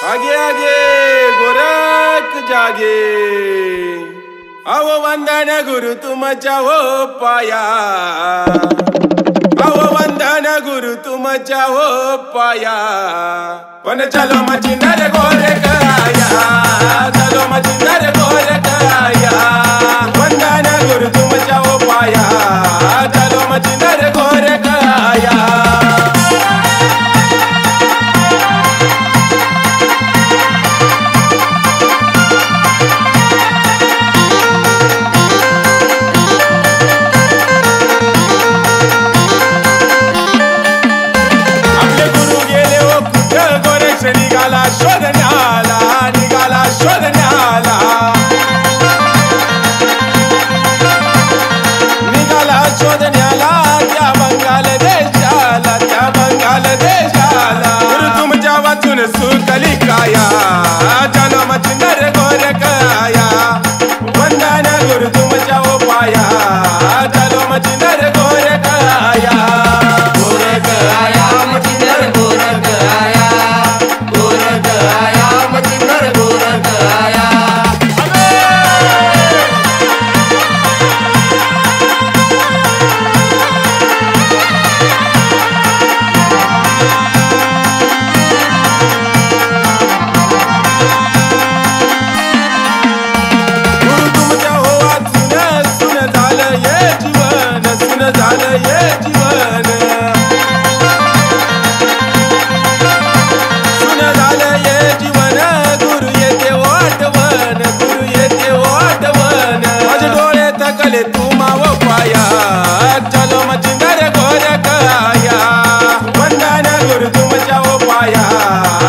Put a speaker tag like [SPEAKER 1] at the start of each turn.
[SPEAKER 1] आगे आगे गोरख जागे आवो वंदन गुरु तुमच्या हो पाया आवो वंदन गुरु तुमच्या हो पाया पण चलो मचिंदर गोरख आया चलो मचिंदर गोरख आया वंदन गुरु तुमच्या हो पाया चलो मचिंदर गोरख आया निघाला शोधण्याला निघाला शोधण्याला निघाला शोधण्याला त्या बंगाल देशाला त्या बंगाल देशाला गुरु तुमच्या वाचून सुकली काया चलो मचिंदर गोरख आया वंदन गुरु तुमच्या हो पाया चलो मचिंदर गोरख आया गोरख आया मचिंदर गोरख आया झालं ये जीवन सुन झालं ये जीवन गुरु येते वाटवन गुरु येते वाटवन माझे डोळे थकले तू माव पाया चलो मचिंदर गोरख आया वंदन गुरु तुमच्या हो पाया